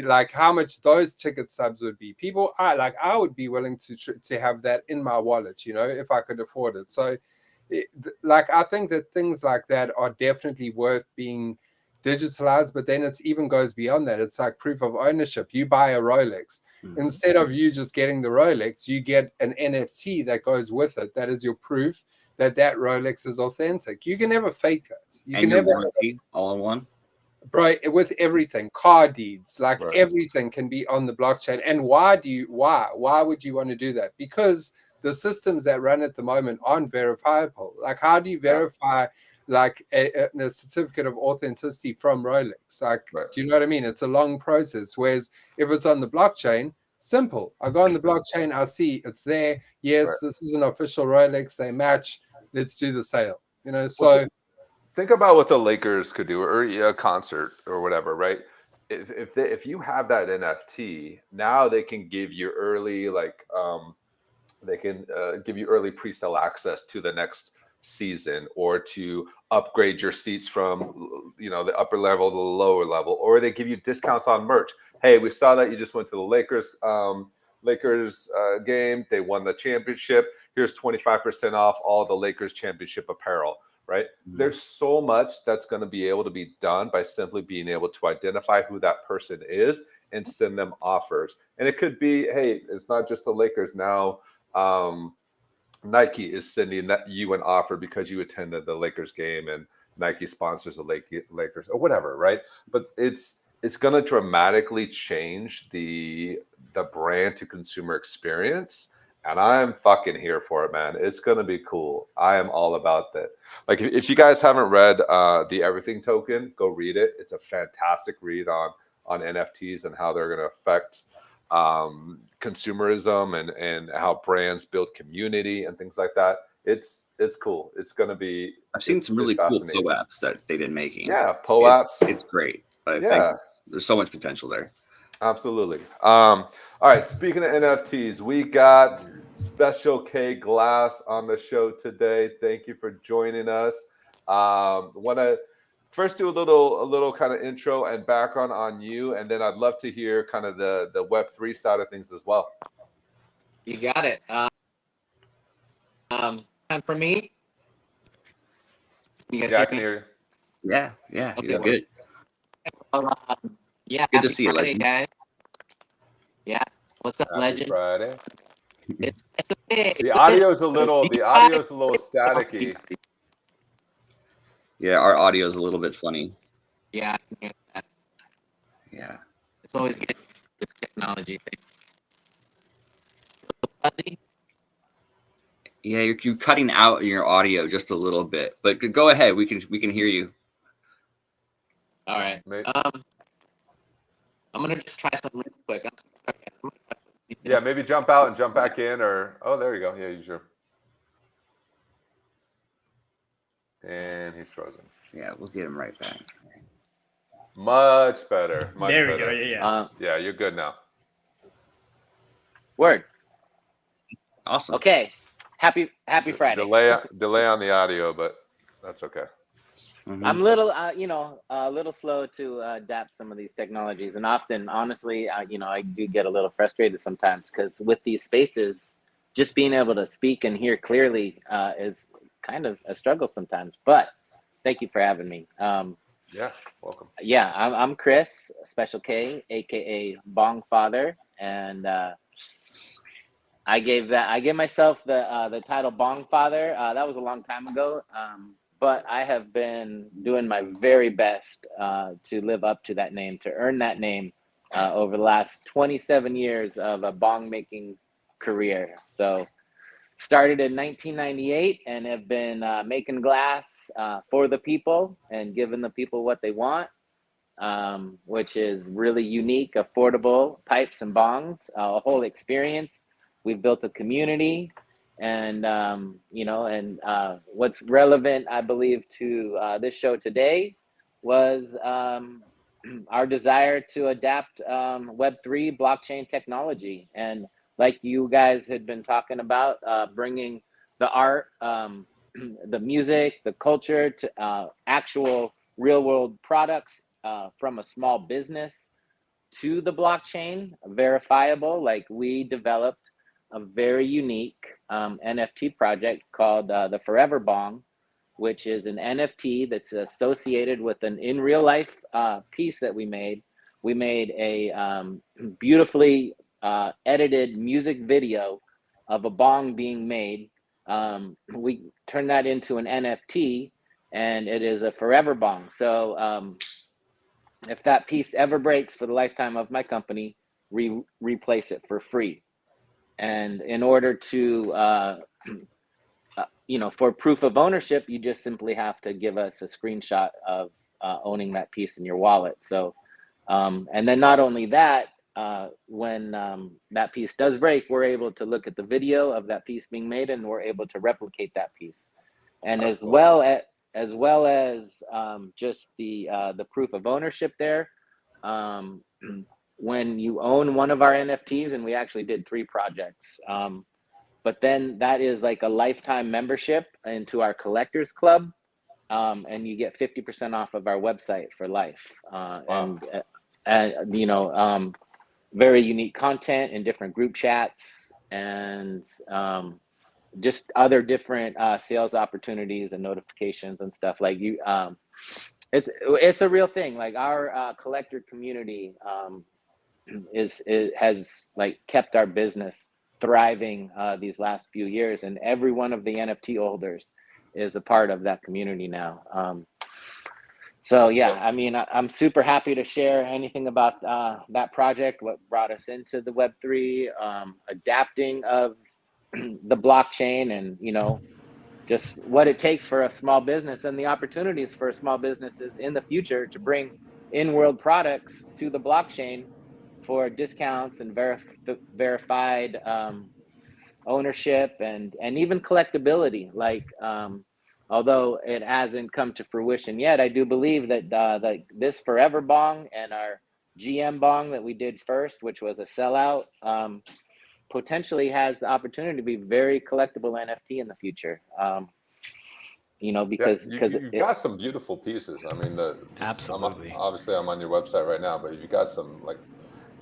Like how much those ticket stubs would be. People, I would be willing to have that in my wallet, you know, if I could afford it. So, I think that things like that are definitely worth being digitalized. But then it even goes beyond that. It's like proof of ownership. You buy a Rolex, instead of you just getting the Rolex, you get an NFT that goes with it. That is your proof that Rolex is authentic. You can never fake that. You can never all in one. Bro, with everything, car deeds, like everything can be on the blockchain. And why would you want to do that? Because the systems that run at the moment aren't verifiable. Like, how do you verify like a certificate of authenticity from Rolex? Like, do you know what I mean? It's a long process. Whereas if it's on the blockchain, simple. I go on the blockchain, I see it's there. Yes, this is an official Rolex. They match. Let's do the sale. You know, so. Think about what the Lakers could do, or a concert or whatever, right? If you have that NFT, now they can give you early, they can give you early pre-sale access to the next season, or to upgrade your seats from, you know, the upper level to the lower level, or they give you discounts on merch. Hey, we saw that you just went to the Lakers game. They won the championship. Here's 25% off all the Lakers championship apparel. Right? There's so much that's going to be able to be done by simply being able to identify who that person is and send them offers. And it could be, hey, it's not just the Lakers now. Nike is sending you an offer because you attended the Lakers game and Nike sponsors the Lakers or whatever, right? But it's going to dramatically change the brand to consumer experience. And I'm fucking here for it, man. It's going to be cool. I am all about that. Like, if you guys haven't read The Everything Token, go read it. It's a fantastic read on NFTs and how they're going to affect consumerism and how brands build community and things like that. It's cool. It's going to be. I've seen some really cool POAPs that they've been making. Yeah, POAPs. It's great. I think there's so much potential there. Absolutely. All right. Speaking of NFTs, we got Special K Glass on the show today. Thank you for joining us. Want to first do a little kind of intro and background on you, and then I'd love to hear kind of the Web3 side of things as well. You got it. And for me, you guys Yeah, I hear can me? hear you. Yeah, Okay, you're good. Yeah, Good to happy see you, Friday, Legend. guys. Yeah, what's up, Happy Legend? Friday. It's okay. The audio's a little staticky. Yeah, our audio is a little bit funny. Yeah, I can hear that. Yeah. It's always good with technology. Fuzzy? Yeah, you're cutting out your audio just a little bit, but go ahead. We can hear you. All right. Maybe, I'm gonna just try something real quick. yeah, maybe jump out and jump back in, or there you go. Yeah, you sure. And he's frozen. Yeah, we'll get him right back. Much better. Much There we better. go. Yeah. Yeah, you're good now. Word. Awesome. Okay. Happy Friday. Delay on the audio, but that's okay. Mhm. I'm little, a little slow to adapt some of these technologies, and often, honestly, I do get a little frustrated sometimes because with these spaces, just being able to speak and hear clearly is kind of a struggle sometimes. But thank you for having me. Yeah, welcome. Yeah, I'm Chris, Special K, aka Bong Father, and I gave myself the title Bong Father. That was a long time ago, but I have been doing my very best to live up to that name, to earn that name over the last 27 years of a bong making career. So started in 1998 and have been making glass for the people and giving the people what they want. Which is really unique, affordable pipes and bongs, a whole experience. We've built a community, and what's relevant, I believe, to this show today was our desire to adapt Web3 blockchain technology, and like you guys had been talking about, bringing the art, the music, the culture to actual real world products from a small business to the blockchain, verifiable. Like we developed a very unique NFT project called the Forever Bong, which is an NFT that's associated with an in real life piece that we made. We made a beautifully edited music video of a bong being made. We turned that into an NFT, and it is a forever bong. So if that piece ever breaks for the lifetime of my company, replace it for free. And in order to for proof of ownership, you just simply have to give us a screenshot of owning that piece in your wallet. So, and then not only that, when that piece does break, we're able to look at the video of that piece being made, and we're able to replicate that piece. And That's as cool. well as just the proof of ownership there. When you own one of our NFTs, and we actually did 3 projects. But then that is like a lifetime membership into our collectors club, and you get 50% off of our website for life. Wow. And very unique content in different group chats, and just other different sales opportunities and notifications and stuff. Like you, it's a real thing. Like our collector community has like kept our business thriving these last few years, and every one of the NFT holders is a part of that community now. So yeah, I mean, I'm super happy to share anything about that project, what brought us into the Web3, adapting of the blockchain, and just what it takes for a small business and the opportunities for small businesses in the future to bring in-world products to the blockchain for discounts and verified ownership, and even collectability. Like although it hasn't come to fruition yet, I do believe that this Forever Bong and our GM Bong that we did first, which was a sellout, potentially has the opportunity to be very collectible NFT in the future. you know, Yeah, because you got some beautiful pieces. I mean, Absolutely. obviously I'm on your website right now, but you got some like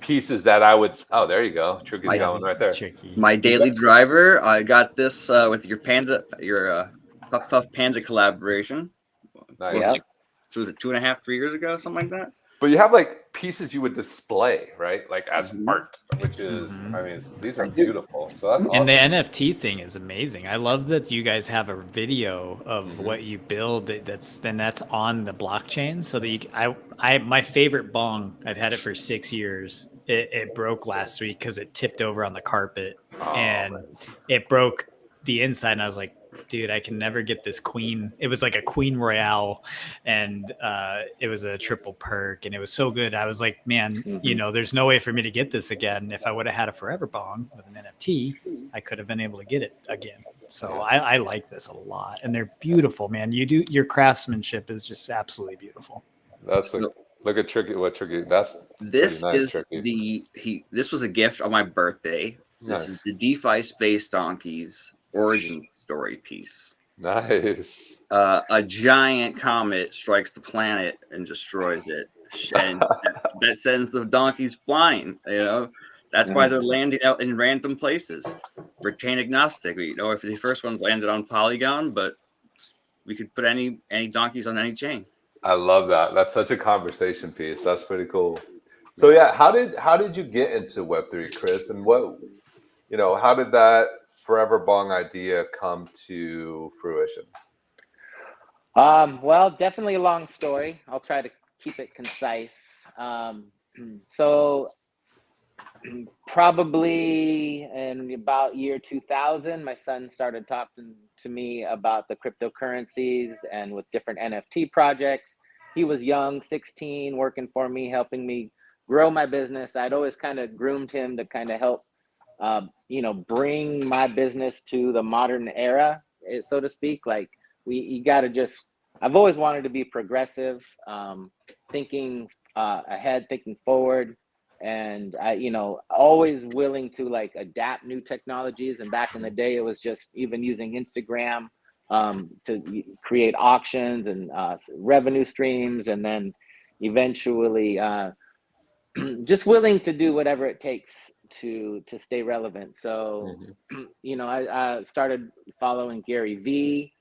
pieces that I would. Oh, there you go. Tricky's My- going right there. Tricky. My daily driver. I got this with your Puff Puff Panda collaboration. Nice. Yeah. So was it 2.5, 3 years ago, something like that? But you have like pieces you would display, right? Like as Mhm. art, which is, Mhm. I mean, these are I do. beautiful. So that's And the awesome. NFT thing is amazing. I love that you guys have a video of Mhm. what you build that's on the blockchain, so that my favorite bong, I've had it for 6 years. It broke last week because it tipped over on the carpet, Oh, and man. it broke the inside. And I was like, dude, I can never get this queen. It was like a queen royale, and it was a triple perk, and it was so good. I was like, man, you Mhm. know, there's no way for me to get this again. If I would have had a forever bong with an NFT, I could have been able to get it again. So I like this a lot, and they're beautiful, man. Your craftsmanship is just absolutely beautiful. That's like, So look at Tricky. What Tricky? That's pretty this nice, is Tricky. this was a gift on my birthday. This is Nice. the DeFi Space Donkeys origin story piece. Nice. A giant comet strikes the planet and destroys it, and that sends the donkeys flying. You know, that's why they're landing out in random places. We're chain agnostic. You know, if the first ones landed on Polygon, but we could put any donkeys on any chain. I love that. That's such a conversation piece. That's pretty cool. So yeah, how did you get into Web3, Chris? And how did that Forever Bong idea come to fruition? Well, definitely a long story. I'll try to keep it concise. So probably in about year 2000, my son started talking to me about the cryptocurrencies and with different NFT projects. He was young, 16, working for me, helping me grow my business. I'd always kind of groomed him to kind of help, bring my business to the modern era, so to speak. Like you got to just. I've always wanted to be progressive, thinking ahead, thinking forward, and I, always willing to like adapt new technologies. And back in the day, it was just even using Instagram to create auctions and revenue streams, and then eventually just willing to do whatever it takes to stay relevant. So, I started following Gary V.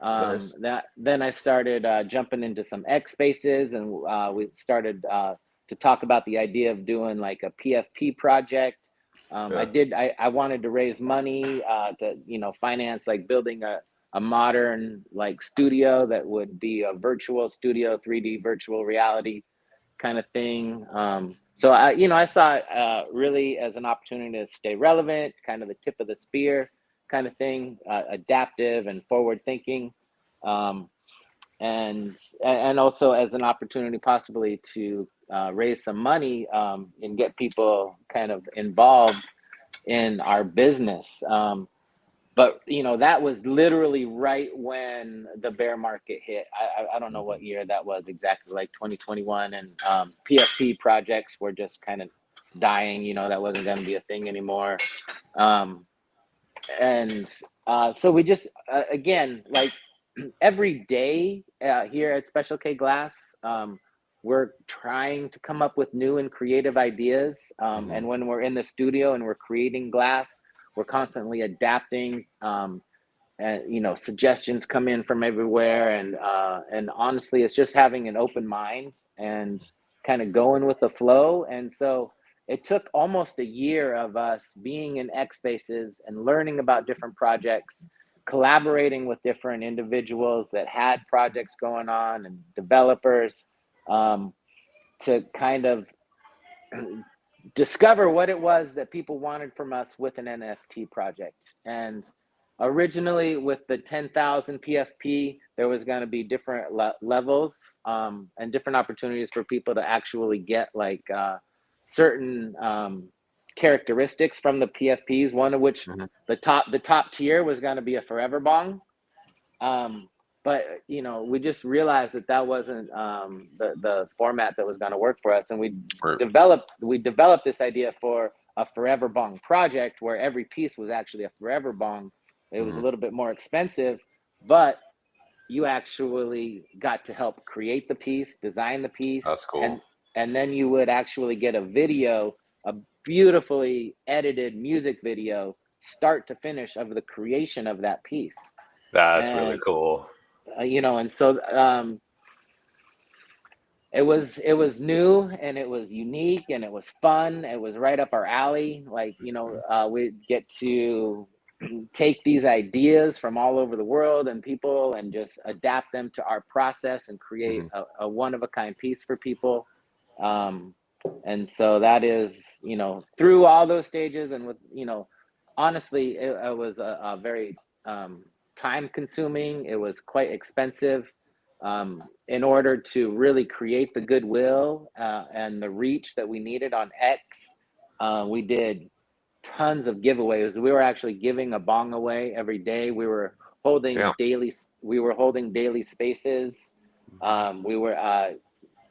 Nice. Then I started jumping into some X spaces, and we started to talk about the idea of doing like a PFP project. I wanted to raise money to finance like building a modern like studio that would be a virtual studio, 3D virtual reality kind of thing. So I saw it really as an opportunity to stay relevant, kind of the tip of the spear kind of thing, adaptive and forward thinking, and also as an opportunity possibly to raise some money and get people kind of involved in our business. But that was literally right when the bear market hit. I don't know what year that was exactly, like 2021, and PFP projects were just kind of dying. That wasn't going to be a thing anymore. And so we just again, like every day here at Special K Glass, we're trying to come up with new and creative ideas. And when we're in the studio and we're creating glass, we're constantly adapting. And suggestions come in from everywhere, and honestly, it's just having an open mind and kind of going with the flow. And so it took almost a year of us being in X spaces and learning about different projects, collaborating with different individuals that had projects going on and developers, to kind of discover what it was that people wanted from us with an NFT project. And originally, with the 10,000 PFP, there was going to be different levels and different opportunities for people to actually get like certain characteristics from the PFPs. One of which, the top tier, was going to be a forever bong. But we just realized that wasn't the format that was going to work for us, and we developed this idea for a forever bong project where every piece was actually a forever bong. It was a little bit more expensive, but you actually got to help create the piece, design the piece. That's cool. And then you would actually get a video, a beautifully edited music video, start to finish, of the creation of that piece. That's really cool. And so it was new, and it was unique, and it was fun. It was right up our alley. Like, we get to take these ideas from all over the world and people, and just adapt them to our process and create a one-of-a-kind piece for people. And so that is, through all those stages, and with, honestly, it was a very time consuming. It was quite expensive. In order to really create the goodwill and the reach that we needed on X, we did tons of giveaways. We were actually giving a bong away every day. We were holding daily spaces. We were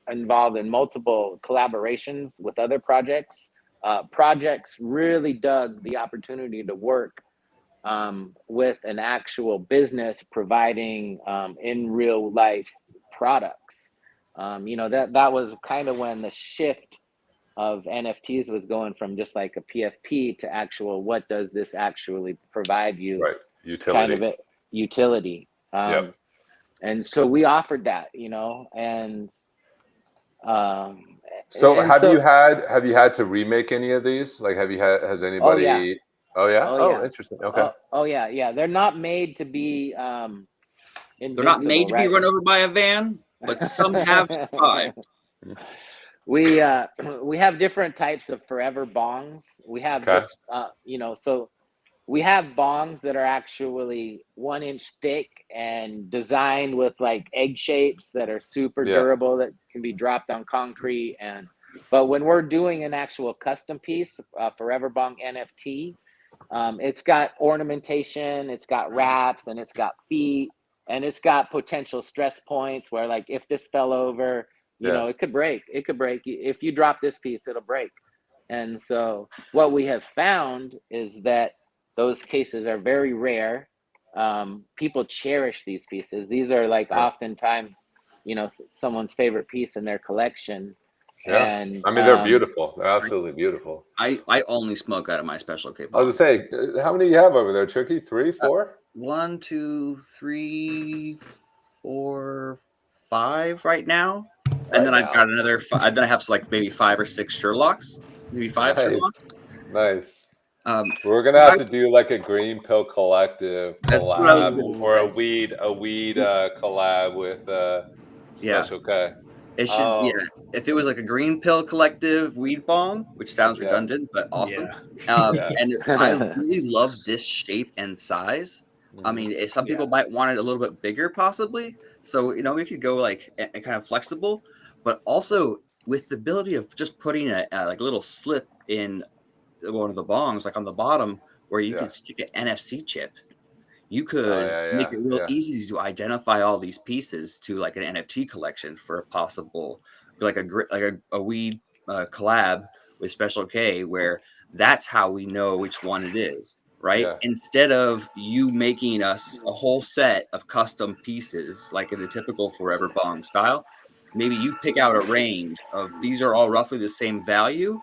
involved in multiple collaborations with other projects. Projects really dug the opportunity to work with an actual business providing in real life products. That was kind of when the shift of NFTs was going from just like a PFP to actual, what does this actually provide you? Right. Utility. Kind of utility. And so we offered that, and have you had to remake any of these? Like, has anybody? Oh yeah. Interesting. Okay. Yeah. They're not made to be they're not made to be run over by a van, but some have survived. We have different types of forever bongs. We have just so we have bongs that are actually 1 inch thick and designed with like egg shapes that are super durable, that can be dropped on concrete. But when we're doing an actual custom piece, forever bong NFT, it's got ornamentation, it's got wraps, and it's got feet, and it's got potential stress points where, like, if this fell over, it could break. If you drop this piece, it'll break. And so what we have found is that those cases are very rare. People cherish these pieces. These are like oftentimes, someone's favorite piece in their collection. Yeah. And I mean, they're beautiful. They're absolutely beautiful. I only smoke out of my Special K. I was gonna say, how many do you have over there, Tricky? 3, 4? 1, 2, 3, 4, 5 right now. And then I've got another 5. Then I have like maybe 5 or 6 Sherlocks. Maybe 5 Sherlocks. Nice. We're gonna have to do like a Green Pill Collective collab, or a weed collab with Special K. It should, if it was like a Green Pill Collective weed bong, which sounds redundant, but awesome. And I really love this shape and size. I mean, some people might want it a little bit bigger, possibly. So, we could go like kind of flexible, but also with the ability of just putting a like little slip in one of the bongs, like on the bottom, where you could stick an NFC chip. You could make it real easy to identify all these pieces to like an NFT collection for a possible, like a weed collab with Special K, where that's how we know which one it is, right? Yeah. Instead of you making us a whole set of custom pieces, like in the typical Forever Bong style, maybe you pick out a range of these are all roughly the same value.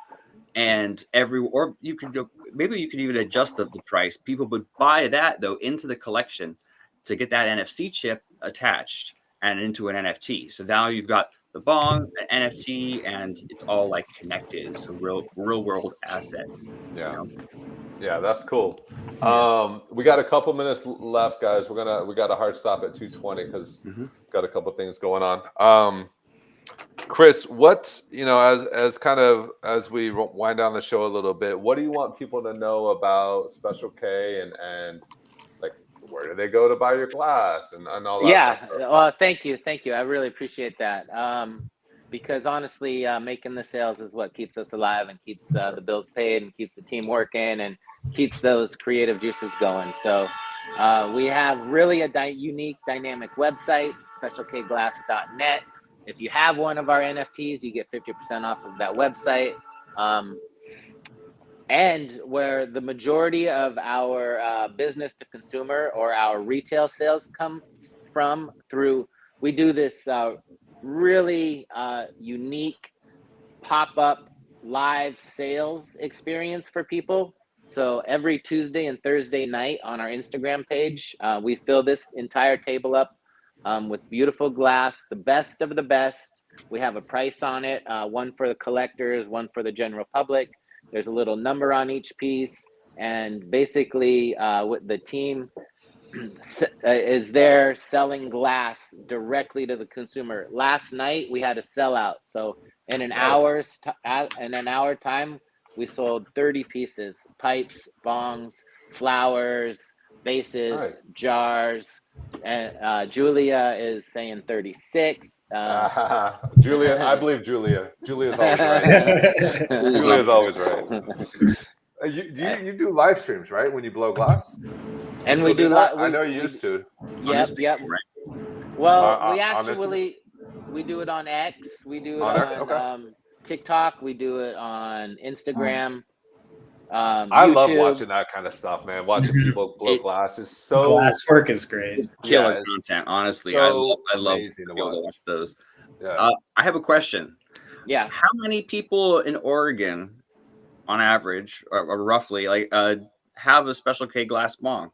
And or you could go, maybe you could even adjust the price. People would buy that though into the collection to get that NFC chip attached and into an NFT. So now you've got the bong, the NFT, and it's all like connected. It's a real world asset. Yeah. Yeah, that's cool. We got a couple minutes left, guys. We got a hard stop at 2:20 because got a couple things going on. Chris, what, as we wind down the show a little bit, what do you want people to know about Special K and like, where do they go to buy your glass and all that? Yeah, well, thank you. I really appreciate that. Because honestly, making the sales is what keeps us alive and keeps the bills paid and keeps the team working and keeps those creative juices going. So we have really a unique, dynamic website, specialkglass.net. If you have one of our NFTs, you get 50% off of that website. And where the majority of our business to consumer or our retail sales come from through. We do this really unique pop-up live sales experience for people. So every Tuesday and Thursday night on our Instagram page, we fill this entire table up with beautiful glass, the best of the best. We have a price on it, one for the collectors, one for the general public. There's a little number on each piece. And basically, the team is there selling glass directly to the consumer. Last night, we had a sellout. So in an hour time, we sold 30 pieces: pipes, bongs, flowers, vases, jars. And Julia is saying 36. Julia, I believe Julia. Julia's always right. Julia's always right. You do live streams, right? When you blow glass? And we do that? I know you used to. Yep. Well, we do it on X. We do it on TikTok. We do it on Instagram. I love watching that kind of stuff, man. Watching people blow glass is so. Glass work is great. It's killer content, honestly. So I love amazing to watch those. Yeah. I have a question. Yeah. How many people in Oregon, on average, or roughly, have a Special K glass bong?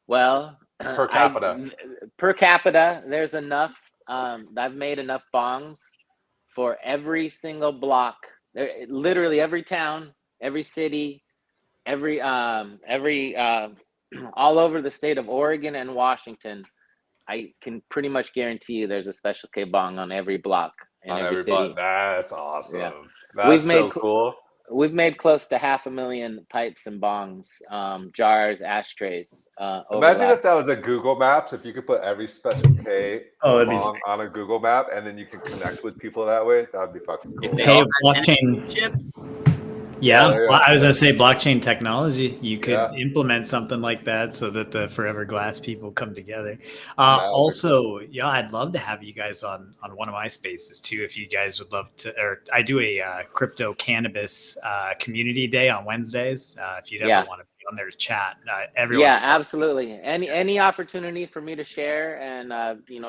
Well, per capita, there's enough. I've made enough bongs for every single block. Literally every town, every city, every all over the state of Oregon and Washington. I can pretty much guarantee you there's a Special K bong on every block in every city. Block. That's awesome. Yeah. That's cool. We've made close to 500,000 pipes and bongs, jars, ashtrays. Imagine if that was a Google Maps. If you could put every Special K bong on a Google map, and then you can connect with people that way. That would be fucking cool. Hey, blockchain chips. Yeah, well, I was gonna say blockchain technology. You could implement something like that so that the Forever Glass people come together. Also, I'd love to have you guys on one of my spaces too, if you guys would love to. Or I do a crypto cannabis community day on Wednesdays. If you'd ever want to be on there to chat, everyone. Yeah, absolutely. Any opportunity for me to share and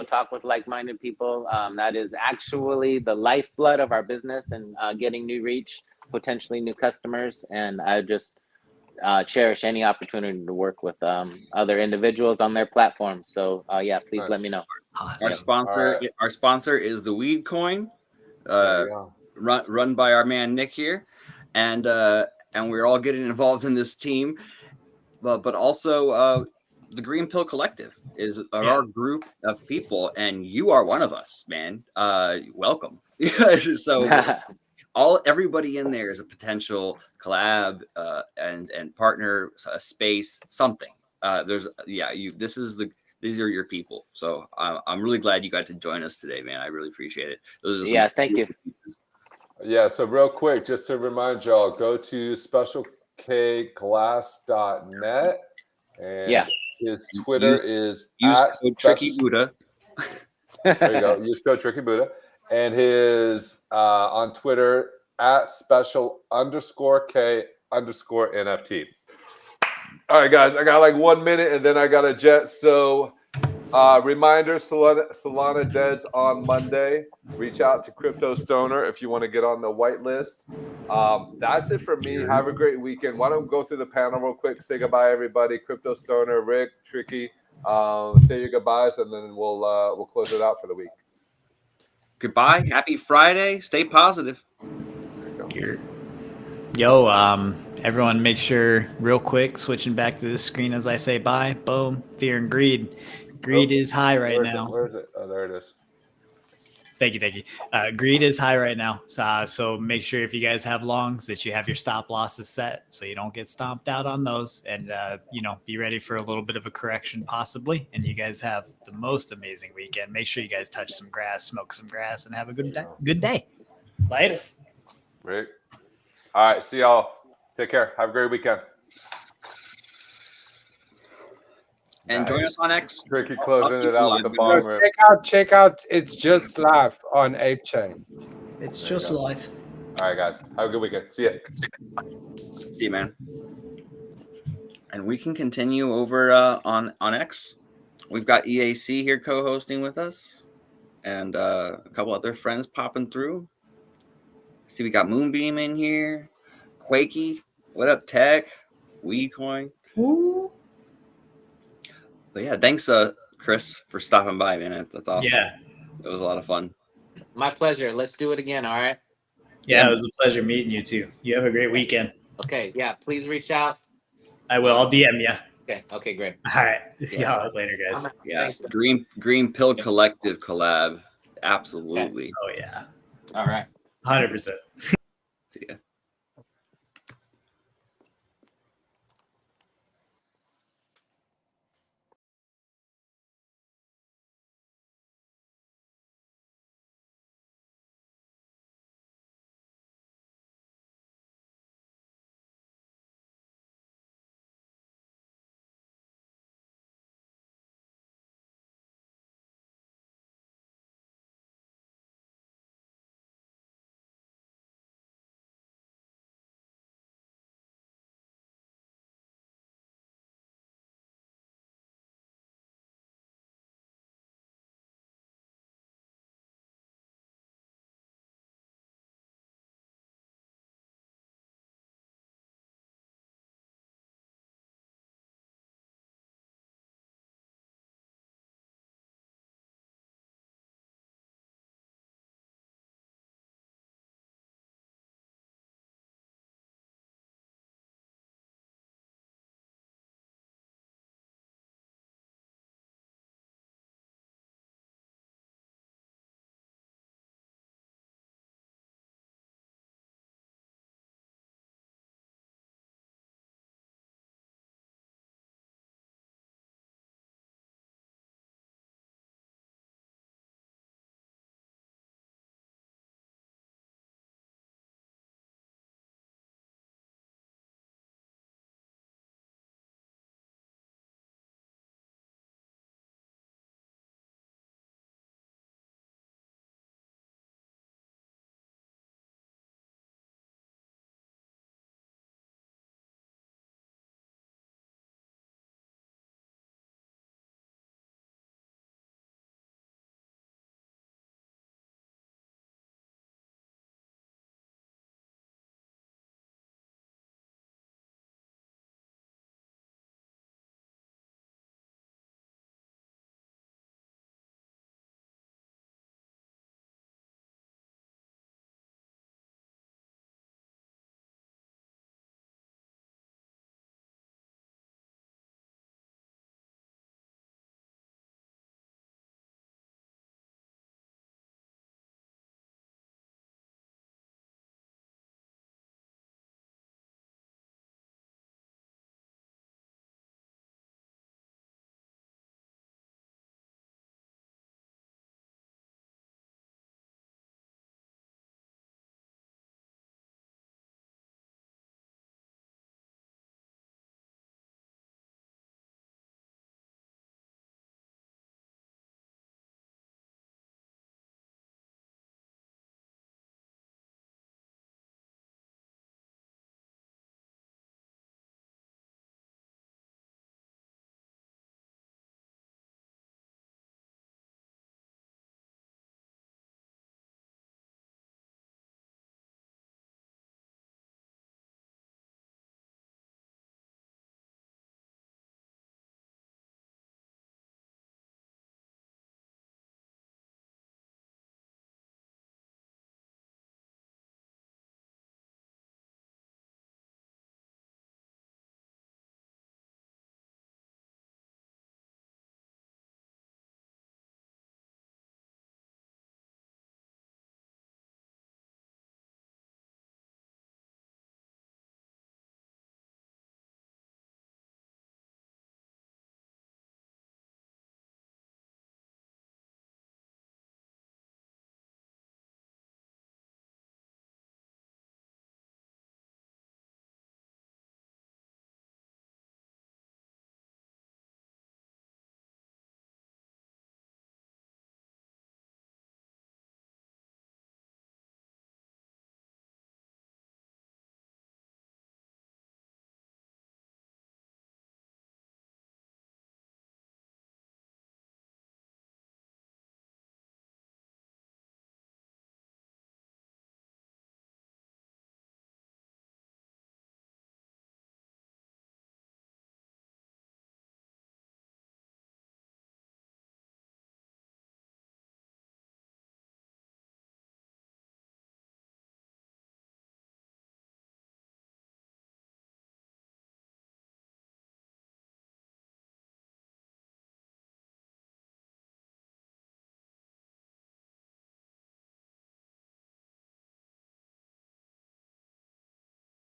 talk with like-minded people. That is actually the lifeblood of our business and getting new reach. Potentially new customers, and I just cherish any opportunity to work with other individuals on their platforms. So please let me know. Awesome. Our sponsor is the Weed Coin, run by our man Nick here, and we're all getting involved in this team. But also the Green Pill Collective is our group of people, and you are one of us, man. Welcome. So. Everybody in there is a potential collab and partner, space, something. These are your people. So I'm really glad you got to join us today, man. I really appreciate it. Thank you. Yeah, so real quick, just to remind y'all, go to specialkglass.net, and his Twitter is use code Tricky Buddha. There you go. Use code Tricky Buddha. And his on Twitter at special_K_NFT. All right, guys, I got like 1 minute and then I got a jet. So reminder, Solana Dead's on Monday. Reach out to Crypto Stoner if you want to get on the whitelist. That's it for me. Have a great weekend. Why don't we go through the panel real quick? Say goodbye, everybody. Crypto Stoner, Rick, Tricky. Say your goodbyes, and then we'll close it out for the week. Goodbye. Happy Friday. Stay positive. Everyone make sure real quick, switching back to this screen as I say bye. Boom. Fear and greed. Greed is high right now. Where is it? Oh, there it is. Thank you. Greed is high right now. So make sure if you guys have longs that you have your stop losses set so you don't get stomped out on those, and be ready for a little bit of a correction possibly. And you guys have the most amazing weekend. Make sure you guys touch some grass, smoke some grass, and have a good day. Later. Great. All right. See y'all. Take care. Have a great weekend. And join us on X. Tricky closing it out with the bomb rip. Check out It's Just Life on Ape Chain. It's just life. All right, guys. Have a good weekend. See ya. See you, man. And we can continue over on X. We've got EAC here co-hosting with us, and a couple other friends popping through. See, we got Moonbeam in here, Quakey. What up, Tech? WeCoin. Ooh. But yeah, thanks, Chris, for stopping by, man. That's awesome. Yeah. It was a lot of fun. My pleasure. Let's do it again. All right. Yeah, it was a pleasure meeting you too. You have a great weekend. Okay. Yeah. Please reach out. I will. I'll DM you. Okay. Okay. Great. All right. Yeah. Yeah. Later, guys. Yeah. Thanks, guys. Green Pill Collective collab. Absolutely. Oh yeah. All right. 100%. See ya.